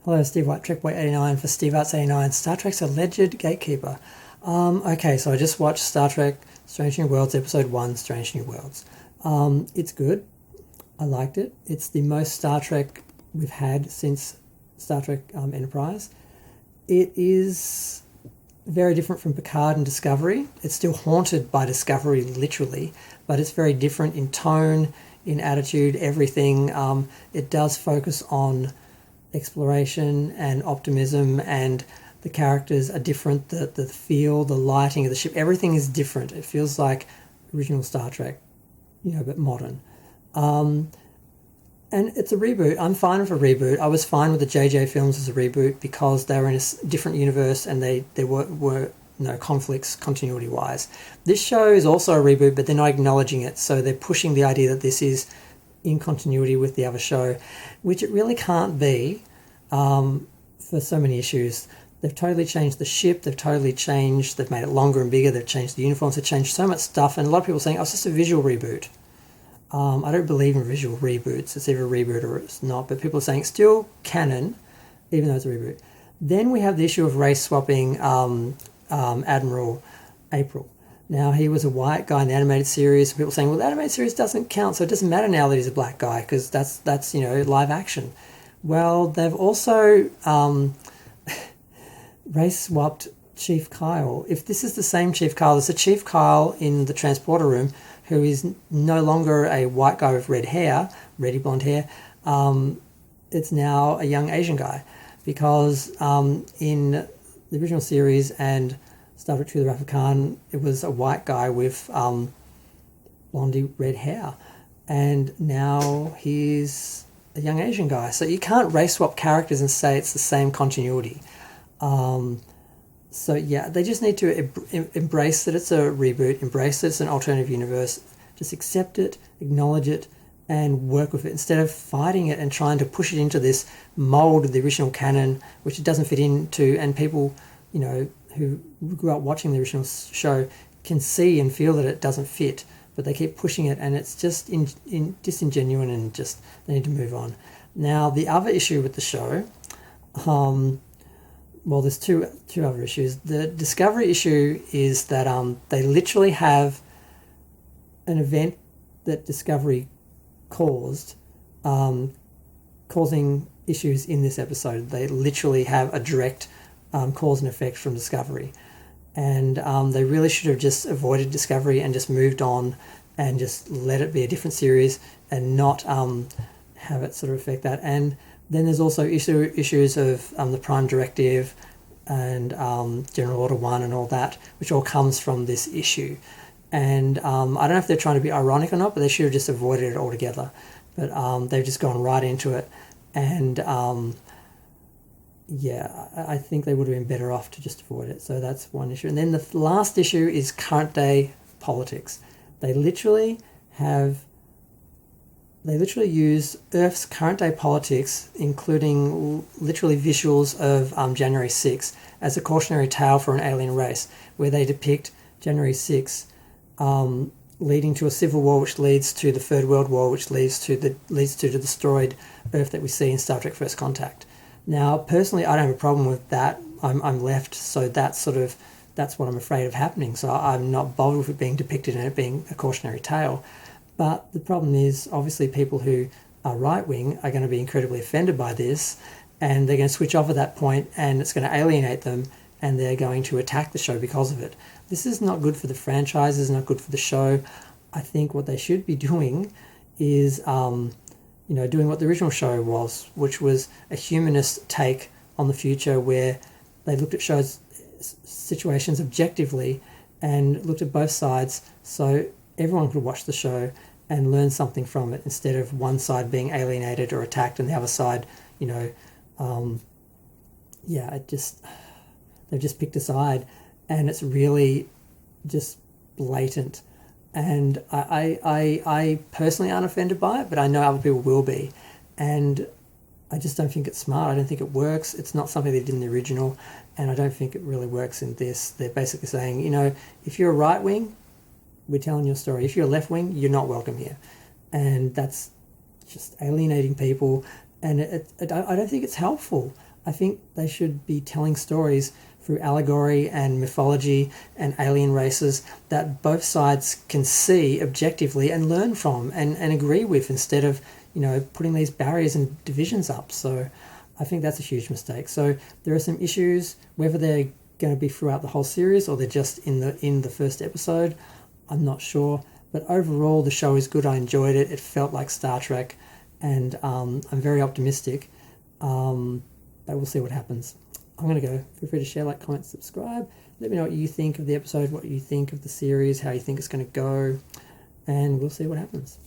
Hello, Steve White, Trek 89 for Steve Arts 89, Star Trek's alleged gatekeeper. Okay, so I just watched Star Trek Strange New Worlds, Episode 1, Strange New Worlds. It's good. I liked it. It's the most Star Trek we've had since Star Trek Enterprise. It is very different from Picard and Discovery. It's still haunted by Discovery, literally, but it's very different in tone, in attitude, everything. It does focus on exploration and optimism, and the characters are different. The feel, the lighting of the ship, everything is different. It feels like original Star Trek, but modern. And it's a reboot. I'm fine with a reboot. I was fine with the JJ films as a reboot because they were in a different universe and there were no conflicts continuity-wise. This show is also a reboot, but they're not acknowledging it, so they're pushing the idea that this is in continuity with the other show, which it really can't be for so many issues. They've totally changed the ship, they've made it longer and bigger, they've changed the uniforms, they've changed so much stuff, and a lot of people are saying, oh, it's just a visual reboot. I don't believe in visual reboots. It's either a reboot or it's not, but people are saying it's still canon, even though it's a reboot. Then we have the issue of race swapping Admiral April. Now, he was a white guy in the animated series. People are saying, well, the animated series doesn't count, so it doesn't matter now that he's a black guy because that's live action. Well, they've also race swapped Chief Kyle. If this is the same Chief Kyle, there's a Chief Kyle in the transporter room who is no longer a white guy with reddy blonde hair. It's now a young Asian guy because in the original series and Star Trek II: The Wrath of Khan, it was a white guy with blondie red hair, and now he's a young Asian guy. So you can't race swap characters and say it's the same continuity. So yeah, they just need to embrace that it's a reboot, embrace that it's an alternative universe, just accept it, acknowledge it, and work with it instead of fighting it and trying to push it into this mold of the original canon, which it doesn't fit into, and people, who grew up watching the original show can see and feel that it doesn't fit, but they keep pushing it, and it's just disingenuous, and just they need to move on. Now, the other issue with the show, there's two other issues. The Discovery issue is that they literally have an event that Discovery caused, causing issues in this episode. They literally have a direct cause and effect from Discovery, and they really should have just avoided Discovery and just moved on and just let it be a different series and not have it sort of affect that. And then there's also issues of the Prime Directive and General Order 1 and all that, which all comes from this issue. And I don't know if they're trying to be ironic or not, but they should have just avoided it altogether. But they've just gone right into it. And I think they would have been better off to just avoid it. So that's one issue. And then the last issue is current day politics. They literally use Earth's current day politics, including literally visuals of January 6th, as a cautionary tale for an alien race, where they depict January 6th leading to a civil war, which leads to the Third World War, which leads to the destroyed Earth that we see in Star Trek First Contact. Now, personally, I don't have a problem with that. I'm left, so that's what I'm afraid of happening. So I'm not bothered with it being depicted and it being a cautionary tale. But the problem is, obviously, people who are right-wing are going to be incredibly offended by this, and they're going to switch off at that point, and it's going to alienate them, and they're going to attack the show because of it. This is not good for the franchise, it's not good for the show. I think what they should be doing is, doing what the original show was, which was a humanist take on the future where they looked at situations objectively and looked at both sides, so everyone could watch the show and learn something from it instead of one side being alienated or attacked and the other side, they've just picked a side, and it's really just blatant. And I personally aren't offended by it, but I know other people will be. And I just don't think it's smart. I don't think it works. It's not something they did in the original, and I don't think it really works in this. They're basically saying, if you're a right wing, we're telling your story. If you're left wing, you're not welcome here. And that's just alienating people. And I don't think it's helpful. I think they should be telling stories through allegory and mythology and alien races that both sides can see objectively and learn from and agree with, instead of, putting these barriers and divisions up. So I think that's a huge mistake. So there are some issues, whether they're going to be throughout the whole series or they're just in the first episode, I'm not sure. But overall, the show is good. I enjoyed it. It felt like Star Trek, and I'm very optimistic. But we'll see what happens. I'm going to go. Feel free to share, like, comment, subscribe. Let me know what you think of the episode, what you think of the series, how you think it's going to go, and we'll see what happens.